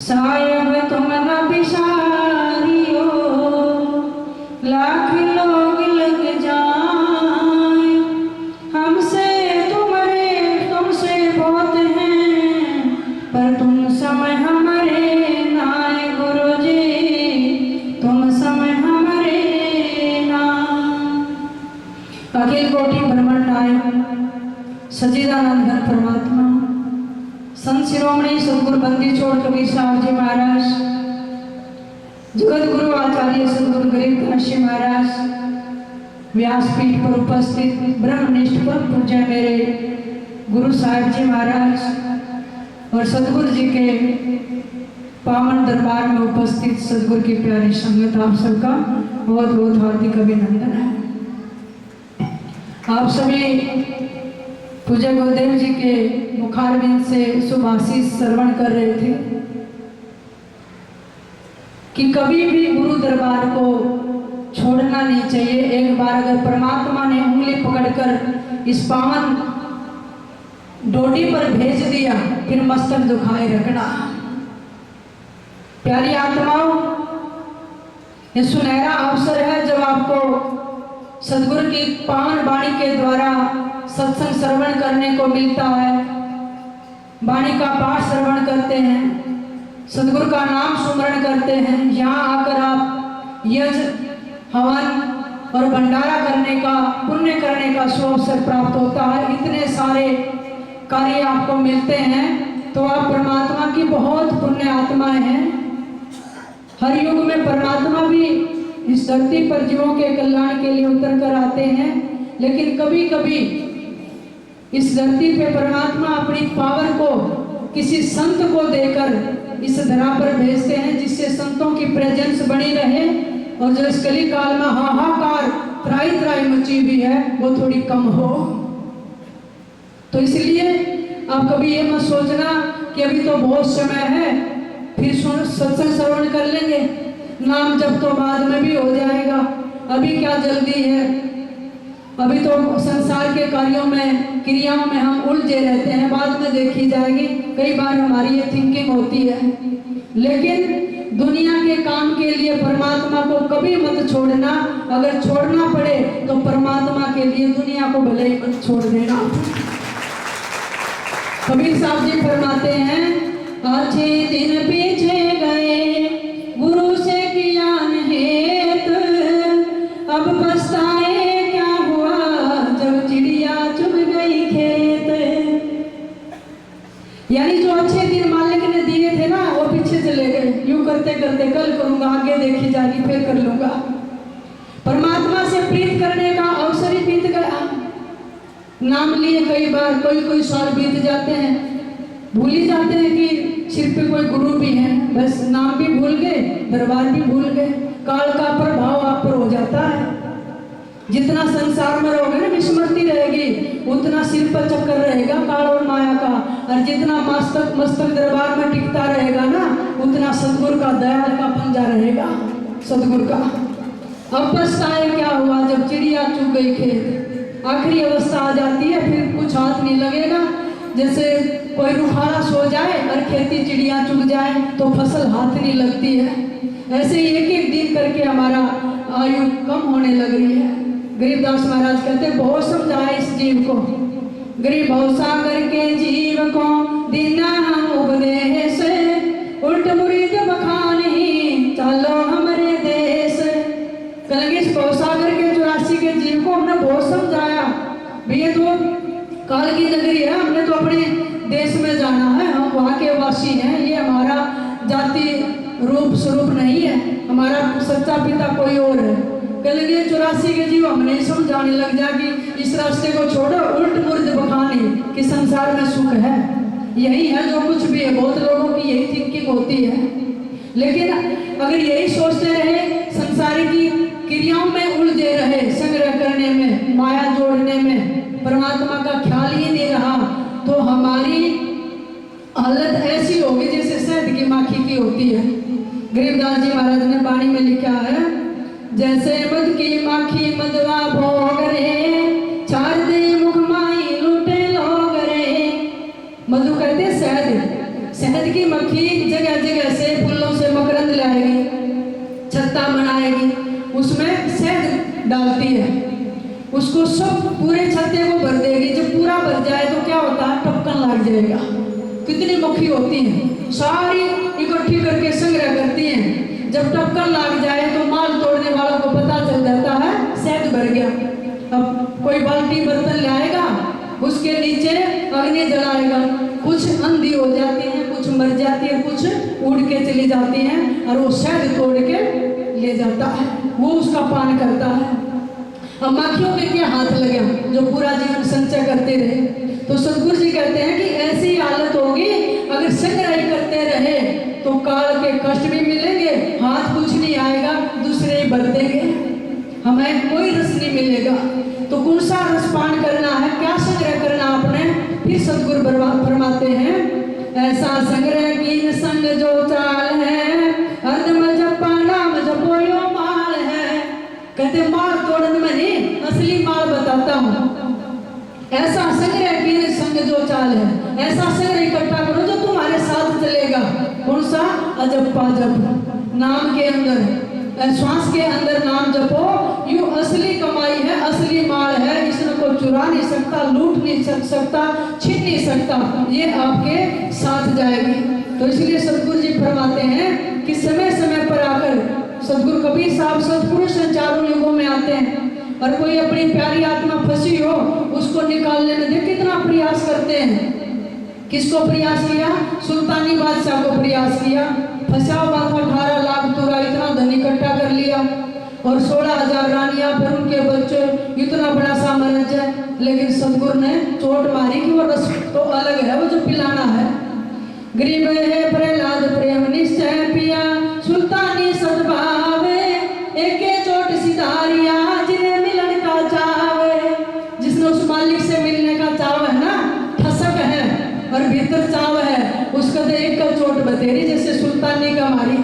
सायब तुम न बिसारियो, लाख लोग लग जाए हमसे, तुमसे बहुत हैं, पर तुम समय हमारे नाय गुरुजी, तुम समय हमारे नाय। अखिल कोटि ब्रह्मांड नायक सच्चिदानंद घन परमात्मा संत शिरोमणि सदगुरु बंदी छोड़ कबीर साहब जी महाराज, जगत गुरु आचार्य सदगुरु गरीबदास जी महाराज, व्यासपीठ पर उपस्थित ब्रह्मनिष्ठ परम पूज्य मेरे गुरु साहिब जी महाराज और सदगुरु जी के पावन दरबार में उपस्थित सदगुरु की प्यारी संगत, आप सबका बहुत बहुत हार्दिक अभिनंदन है। आप सभी पूज्य गुरुदेव जी के मुखारविंद से शुभ आशीष श्रवण कर रहे थे कि कभी भी गुरु दरबार को छोड़ना नहीं चाहिए। एक बार अगर परमात्मा ने उंगली पकड़कर इस पावन डोडी पर भेज दिया, फिर मस्तक झुकाए रखना। प्यारी आत्माओं, ये सुनहरा अवसर है जब आपको सदगुरु की पावन वाणी के द्वारा सत्संग श्रवण करने को मिलता है। वाणी का पाठ श्रवण करते हैं, सदगुरु का नाम सुमरण करते हैं। यहाँ आकर आप यज्ञ हवन और भंडारा करने का, पुण्य करने का सुअवसर प्राप्त होता है। इतने सारे कार्य आपको मिलते हैं, तो आप परमात्मा की बहुत पुण्य आत्माएं हैं। हर युग में परमात्मा भी इस धरती पर जीवों के कल्याण के लिए उतर कर आते हैं, लेकिन कभी कभी इस धरती पे परमात्मा अपनी पावर को किसी संत को देकर इस धरा पर भेजते हैं, जिससे संतों की प्रेजेंस बनी रहे और जो इस कली काल में हाहाकार त्राई त्राई मची हुई है वो थोड़ी कम हो। तो इसलिए आप कभी ये मत सोचना कि अभी तो बहुत समय है, फिर सत्संग श्रवण कर लेंगे, नाम जब तो बाद में भी हो जाएगा, अभी क्या जल्दी है। अभी तो संसार के कार्यों में, क्रियाओं में हम उलझे रहते हैं, बाद में देखी जाएगी। कई बार हमारी ये थिंकिंग होती है, लेकिन दुनिया के काम के लिए परमात्मा को कभी मत छोड़ना। अगर छोड़ना पड़े तो परमात्मा के लिए दुनिया को भले ही मत छोड़ देना। कबीर साहब जी फरमाते हैं, अच्छे दिन पीछे गए गुरु से ज्ञान हेत, अब पछताए यानी जो अच्छे दिन मालिक ने दिए थे ना, वो पीछे चले गए। यूं करते करते कल करूंगा, आगे देखी जाएगी, फिर कर लूंगा। परमात्मा से प्रीत करने का अवसर ही बीत गया। नाम लिए कई बार, कोई साल बीत जाते हैं, भूल ही जाते हैं कि सिर पे कोई गुरु भी है। बस नाम भी भूल गए, दरबार भी भूल गए। काल का प्रभाव आप पर हो जाता है। जितना संसार में रहोगे ना, विस्मृति रहेगी, उतना सिर पर चक्कर रहेगा काल और माया का। और जितना मस्तक दरबार में टिकता रहेगा ना, उतना सदगुरु का, दयाल का पंजा रहेगा सदगुरु का। अब पछताए क्या हुआ जब चिड़िया चुग गई खेत। आखिरी अवस्था आ जाती है, फिर कुछ हाथ नहीं लगेगा। जैसे कोई रुखाड़ा सो जाए और खेती चिड़िया चुग जाए तो फसल हाथ नहीं लगती है। ऐसे ही एक एक दिन करके हमारा आयु कम होने लग रही है। गरीबदास महाराज कहते बहुत समझाए इस जीव को, गरीब सागर के जीव को दीना उपदेश, उल्ट मुरीद बखानी चलो हमारे देश। कलगी सागर के 84 के जीव को हमने बहुत समझाया, भैया तो काल की नगरी है, हमने तो अपने देश में जाना है, हम वहाँ के वासी हैं, ये हमारा जाति रूप स्वरूप नहीं है, हमारा सच्चा पिता कोई और है। कलगी 84 के जीव हमने समझाने लग जाएगी, इस रास्ते को छोड़ो, उल्ट मुर्द बखानी कि संसार में सुख है, यही है जो कुछ भी है। बहुत लोगों की यही थिंकिंग होती है, लेकिन अगर यही सोचते रहे, संसार की क्रियाओं में उलझे रहे, संग्रह करने में, माया जोड़ने में, परमात्मा का ख्याल ही नहीं रहा, तो हमारी हालत ऐसी होगी जैसे शहद की माखी की होती है। गरीबदास जी महाराज ने वाणी में लिखा है, जैसे मध की माखी मधवा भोग रे, चार दे मुख माई लूटे लोग रे। मधु कहते शहद, शहद की मक्खी जगह जगह सब पूरे छत्ते को भर देगी। जब पूरा भर जाए तो क्या होता है, टपकन लग जाएगा। कितनी मक्खी होती है, सारी इकट्ठी करके संग्रह करती हैं। जब टपकन लग जाए तो माल तोड़ने वालों को पता चल जाता है शहद भर गया। अब कोई बाल्टी बर्तन लाएगा, उसके नीचे अग्नि जलाएगा, कुछ अंधी हो जाती है, कुछ मर जाती है, कुछ उड़ के चली जाती हैं और वो शहद तोड़ के ले जाता है, वो उसका पान करता है। अब मक्खियों के क्या हाथ लगे जो पूरा जीवन संचय करते रहे। तो सतगुरु जी कहते हैं कि ऐसी हालत होगी अगर संग्रह करते रहे तो काल के कष्ट भी मिलेंगे, हाथ कुछ नहीं आएगा, दूसरे ही भर देंगे, हमें कोई रस नहीं मिलेगा। तो कौन सा रस पान करना है, क्या संग्रह करना आपने। फिर सतगुरु फरमाते हैं, ऐसा संग्रह की संग जो चाल है, अर्ध में जपा नाम जपो यो माल है। कहते माल तोड़ने में नहीं, असली माल बताता हूँ। ऐसा संग्रह की संग जो चाल है, ऐसा संग्रह इकट्ठा करो जो तुम्हारे साथ चलेगा। कौन सा, अजप्पा जप, नाम के अंदर, श्वास के अंदर नाम जपो। यू असली कमाई है, असली माल है, इसमें कोई चुरा नहीं सकता, लूट नहीं सकता, छीन नहीं सकता, ये आपके साथ जाएगी। तो इसलिए सतगुरु जी फरमाते हैं कि समय समय पर आकर सतगुरु कबीर साहब सतपुरुष चारों युगों में आते हैं और कोई अपनी प्यारी आत्मा फंसी हो उसको निकालने में देख कितना प्रयास करते हैं। किसको प्रयास किया, सुल्तानी बादशाह को प्रयास किया। फंसा हुआ था 18 लाख तुरा, इतना धन इकट्ठा कर लिया और 16,000 रानियां, फिर उनके बच्चे, इतना बड़ा साम्राज्य। लेकिन सतगुरु ने चोट मारी कि वो रस तो अलग है, वो जो पिलाना है। गरीब है प्रहलाद प्रेम निश्चय पिया, सुल्तानी सद्भावे, एक चोट सिधारिया, जिन्हें मिलन का चावे। जिसने उस मालिक से मिलने का चाव है ना, ठसक है और भीतर चाव है, उसका तो एक का चोट बतेरी जैसे सुल्तानी का मारी।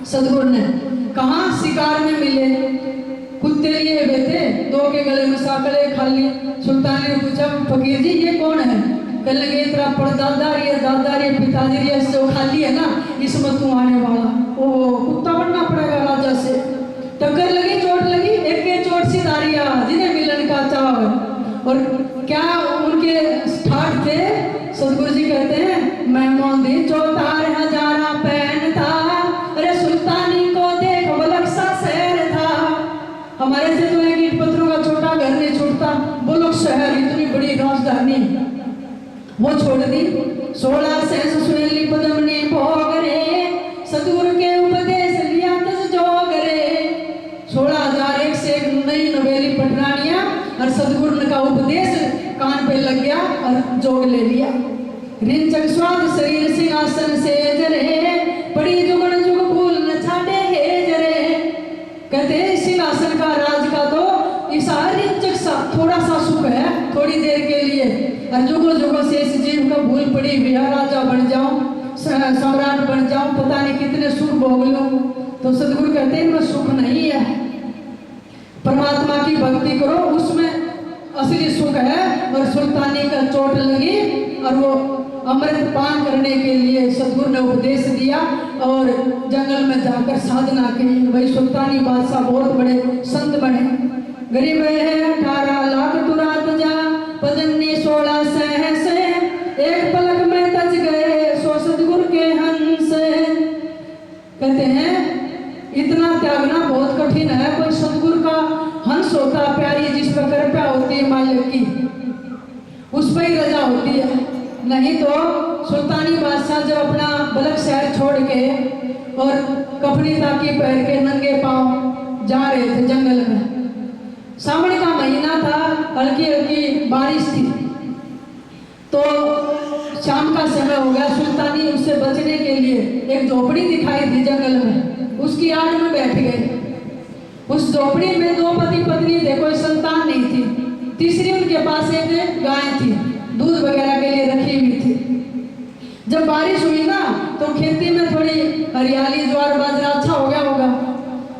सतगुरु ने कहा शिकार में मिले, कुत्ते लिए हुए थे, 2 के गले में साकले खा लिए। सुल्तानी ने पूछा, फकीर जी ये कौन है। कहने लगे तेरा परदादा रे, दादा रे, पिताजी रे, इससे खाली है ना, इसमें तू आने वाला। ओ कुत्ता बनना पड़ेगा राजा से। टक्कर लगी, चोट लगी, एक के चोट सिधारिया, जिन्हें मिलन का चाव। और क्या उनके ठाठ थे। सतगुरु जी कहते हैं, मैं मोदी 4,000 पहन था, अरे सुल्तानी को देख बलक सा शहर था। हमारे से तो एक ईंट पत्थरों का छोटा घर नहीं छूटता, बलक शहर इतनी बड़ी राजधानी वो छोड़ दी। 16 से सुहेली पदमनी भोग रे, सतगुरु के उपदेश लिया तज जोग रे। 16,001 से एक नई नवेली पटरानियां और सतगुरु का उपदेश कान पे लग गया और जोग ले लिया। रिंचक स्वाद शरीर सिंहासन से जरे, पड़ी जुगन जुग फूल न छाटे हे जरे। कहते सिंहासन का राज का तो इस रिंचक सा थोड़ा सा सुख है, थोड़ी देर के लिए, और जुगो जुगो से इस जीव का भूल पड़ी हुई है, राजा बन जाऊं, सम्राट बन जाऊं, पता नहीं कितने सुख भोग लूं। तो सतगुरु कहते हैं इनमें सुख नहीं है, परमात्मा की भक्ति करो, उसमें असली सुख है। और सुल्तानी का चोट लगी और वो अमृत पान करने के लिए सतगुरु ने उपदेश दिया और जंगल में जाकर साधना की। भाई सुल्तानी बादशाह बहुत बड़े संत बने। गरीब है 18 लाख तुरात जा, पदन्नी 16 सहस, एक पलक में तज गए सो सतगुरु के हंस। कहते हैं इतना त्यागना बहुत कठिन है। कोई सतगुरु का हंस होता प्यारी, जिस पर कृपा होती है मालिक की, उस पर ही रजा होती है। नहीं तो सुल्तानी बादशाह जब अपना बलक शहर छोड़ के और कपड़ी ताकी पहन के नंगे पांव जा रहे थे जंगल में, सावन का महीना था, हल्की हल्की बारिश थी, तो शाम का समय हो गया। सुल्तानी उससे बचने के लिए एक झोपड़ी दिखाई दी जंगल में, उसकी आड़ में बैठ गए। उस झोपड़ी में 2 पति पत्नी थे, कोई संतान नहीं थी। तीसरी उनके पास एक गाय थी, दूध वगैरह के लिए रखी हुई थी। जब बारिश हुई ना तो खेती में थोड़ी हरियाली, ज्वार बाजरा अच्छा हो गया होगा।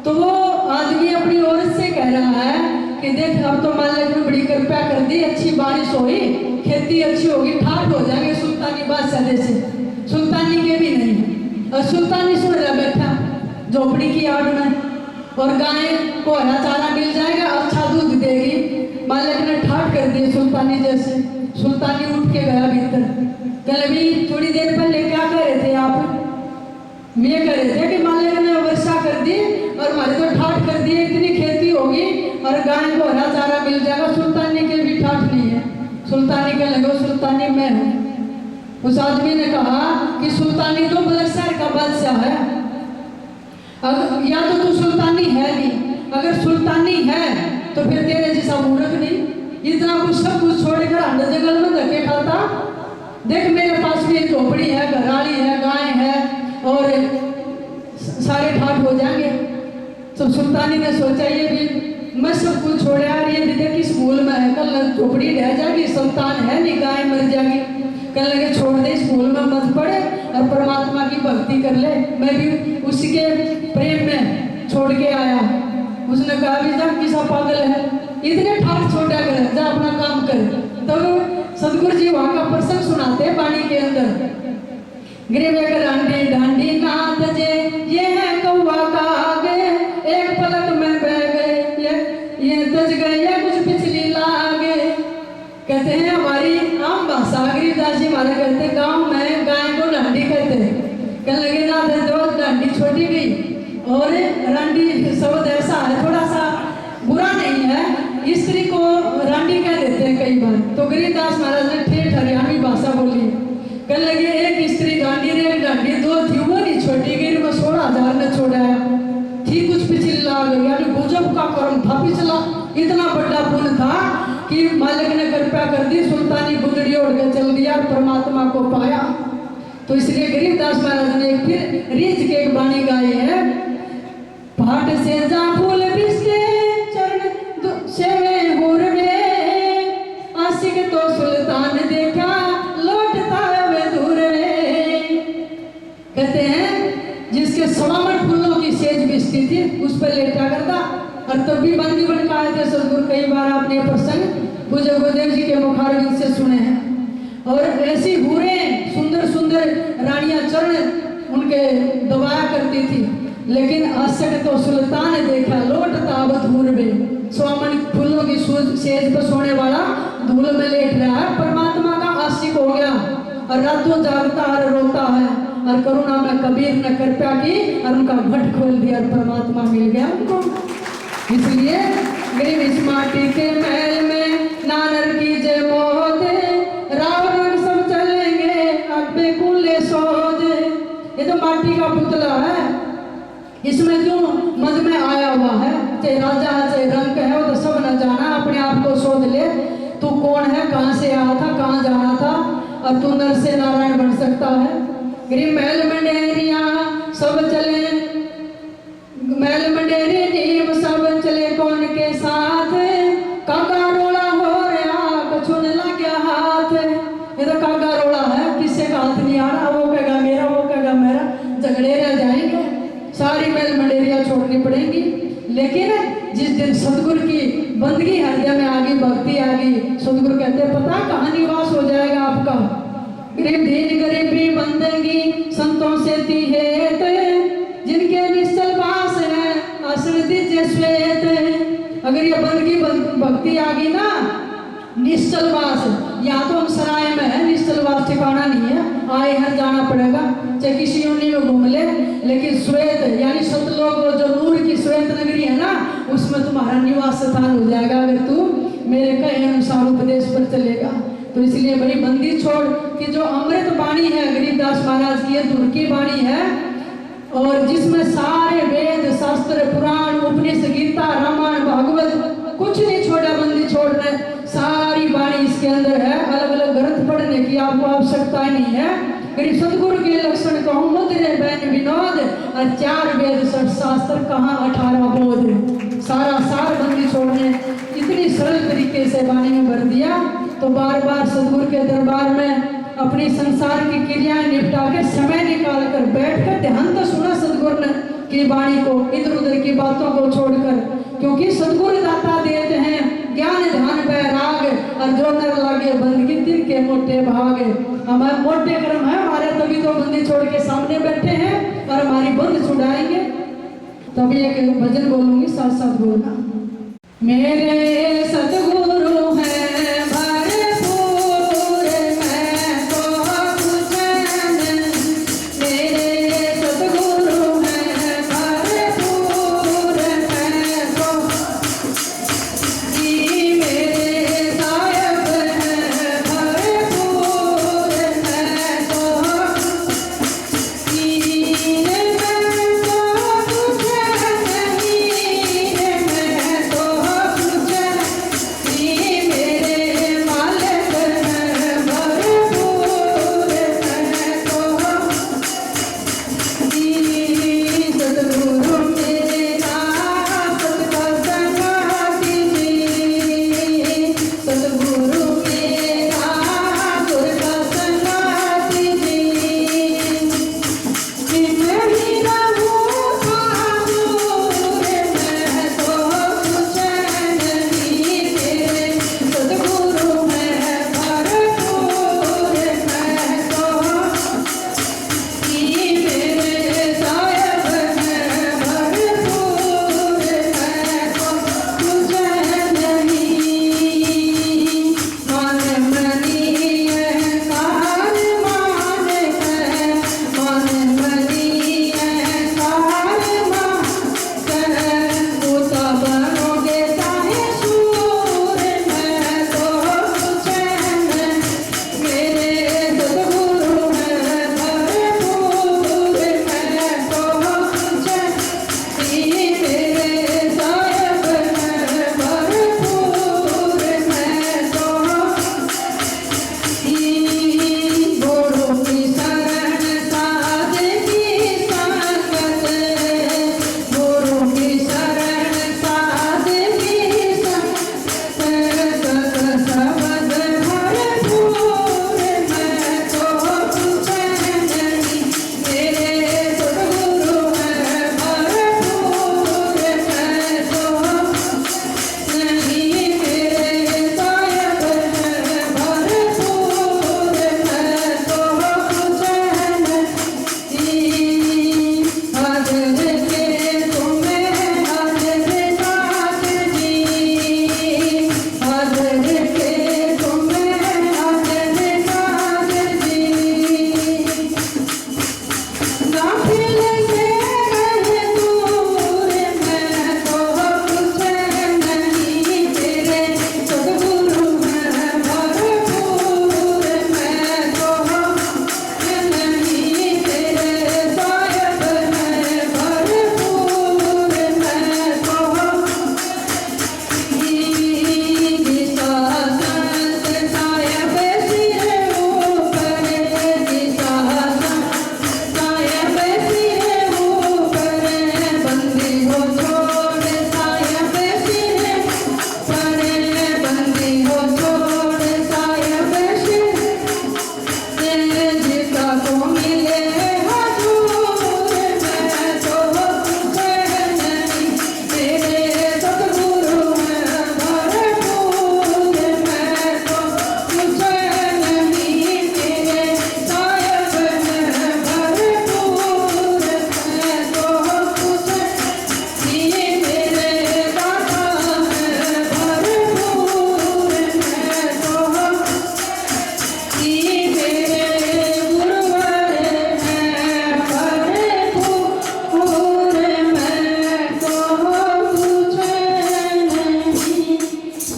तो वो आदमी अपनी औरत से कह रहा है कि देख अब तो मालिक ने बड़ी कृपा कर दी, अच्छी बारिश हुई, खेती अच्छी होगी, ठाट हो जाएंगे सुल्तानी बादशाह जैसे। सुल्तानी के भी नहीं, और सुल्तानी सुन रहा बैठा झोपड़ी की आड़ में, और गाय को हरा चारा मिल जाएगा, अच्छा दूध देगी। मालिक ने ठाट कर दिए सुल्तानी जैसे। सुल्तानी उठ के गया भीतर। कल अभी थोड़ी देर पहले क्या कर रहे थे आप? मैं कह रहे थे कि मालिक ने वर्षा कर दी और हमारे तो ठाट कर दिए, इतनी खेती होगी और गाय को हरा चारा मिल जाएगा। सुल्तानी के भी ठाट नहीं है। सुल्तानी के लगे सुल्तानी मैं हूँ। उस आदमी ने कहा कि सुल्तानी तो बलकसर का बादशाह है, अगर या तो तू सुल्तानी है नहीं, अगर सुल्तानी है तो फिर तेरे जैसा मूर्ख नहीं, इतना कुछ सब कुछ छोड़कर अंदर जंगल में धक्के खाता। देख मेरे पास भी एक झोपड़ी है, घराली है, गाय है और सारे ठाट हो जाएंगे। तो सुल्तानी ने सोचा ये भी मैं सब कुछ छोड़ यार, ये भी देख इस स्कूल में है, कल झोपड़ी रह जाएगी, संतान है नहीं, गाय मर जाएगी, कल लगे छोड़ दे, स्कूल में मत पढ़े और परमात्मा की भक्ति कर ले। मैं भी उसी के प्रेम में छोड़ के आया। उसने कहा भी जा किसा पागल है, इतने ठाट छोड़ा कर, जा अपना काम कर। तो सदगुरु जी वहां का प्रसंग सुनाते हैं वाणी के अंदर। गिरवे डांडी डांडी नाथ जे ये है कौवा का आगे, एक पलक में बह गए ये तज गए या कुछ पिछली लागे। कहते हैं हमारी आम भाषा गिरिदास जी हमारे कहते गांव में गाय को डांडी कहते हैं। कहने लगे नाथ जो डांडी छोटी गई और रांडी शब्द ऐसा है थोड़ा सा बुरा नहीं है, स्त्री को रांडी कह देते हैं कई बार। तो गिरिदास महाराज ने ठेठ हरियाणवी भाषा बोली। कहने लगे एक स्त्री डांडी रे डांडी दो थी, वो नहीं छोटी गई, मैं 16,000 ने छोड़ाया थी, कुछ पिछली लाग यानी गुजब का कर्म था पिछला। इतना बड़ा पुण्य था कि मालिक ने कृपा कर दी, सुल्तानी गुदड़ी उड़ के चल दिया और परमात्मा को पाया। तो इसलिए गरीबदास महाराज ने फिर रीझ के एक बाणी गाई है। भाट से जा फूल बिस्ते चरण सेवे हुरवे, आशिक तो सुल्तान देखा लौटता वे दूरवे। कहते हैं जिसके 1.25 फूलों की सेज बिस्ती थी उस पर लेटा करता और तब भी बंदी बन के आए थे सदगुरु। कई बार आपने प्रसंग पूज्य गुरुदेव जी के मुखारविंद से सुने हैं। और ऐसी हूरे सुंदर सुंदर रानियां चरण उनके दबाया करती थी, लेकिन आशिक तो सुल्तान देखा लौटता अब धूल में। 1.25 फूलों की सेज पर सोने वाला धूल में लेट रहा है, परमात्मा का आशिक हो गया और रातों जागता और रोता है। और करुणा में कबीर ने कृपा की और उनका घट खोल दिया और परमात्मा मिल गया उनको। इसलिए गरीब इस माटी के महल में नानर की जय मौत, राव रंग सब चलेंगे अब्बे कुले सोदे। ये तो माटी का पुतला है, इसमें क्यों मद में आया हुआ है, चाहे राजा है चाहे रंग है, वो तो सब न जाना, अपने आप को शोध ले तू कौन है, कहाँ से आया था, कहाँ जाना था, और तू नर से नारायण बन सकता है। गरीब महल मंडेरिया सब चले, महल मंडेरी नीम सब चले कौन के साथ, काका रोला हो रहा कछुन लग गया हाथ। ये तो काका रोला है, किससे का हाथ नहीं आ रहा, वो कहेगा मेरा, वो कहेगा मेरा, झगड़े रह जाएंगे, सारी महल मंडेरिया छोड़नी पड़ेगी। लेकिन जिस दिन सदगुरु की बंदगी हृदय में आ गई, भक्ति आ गई, सदगुरु कहते पता कहाँ निवास हो जाएगा आपका। गरीब दीन गरीबी बंदगी संतों से ती हेत, जिनके निश्चल वास है आसन दीजिए श्वेत। अगर ये बंदगी भक्ति आ गई ना, निश्चल वास, या तो हम सराय में है, निश्चल वास ठिकाना नहीं है, आए हर जाना पड़ेगा, चाहे किसी यूनि में घूम ले, लेकिन श्वेत यानी सतलोक जो नूर की श्वेत नगरी है ना, उसमें तुम्हारा निवास स्थान हो जाएगा अगर तू मेरे कहे अनुसार उपदेश पर चलेगा। तो इसलिए बड़ी बंदी छोड़ कि जो अमृत वाणी है गरीबदास महाराज की, दूर की वाणी है और जिसमें सारे वेद शास्त्र पुराण उपनिषद गीता रामायण भागवत कुछ नहीं छोड़ा, बंदी छोड़ने सारी वाणी इसके अंदर है। अलग अलग ग्रंथ पढ़ने की आपको आवश्यकता ही नहीं है। गरीब सदगुरु के लक्षण कहूँ मुद्रे बैन विनोद और 4 वेद शास्त्र कहाँ 18 बोध, सारा सार बंदी छोड़ने इतनी सरल तरीके से वाणी में भर दिया। तो बार बार सदगुरु के दरबार में अपनी संसार की क्रियाएं निपटा के समय निकाल कर बैठ कर ध्यान तो सुना सदगुरु ने की वाणी को, इधर उधर की बातों को छोड़कर, क्योंकि सदगुरु दाता देते हैं ज्ञान ध्यान बैराग और जो नर लागे बंदगी दिन के मोटे भागे। हमारे मोटे कर्म है हमारे, तभी तो बंदी छोड़ के सामने बैठे हैं और हमारी बंद छुड़ाएंगे। तभी एक भजन बोलूंगी, साथ साथ बोलना। मेरे सतगुरु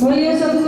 बोलिए सदगुरु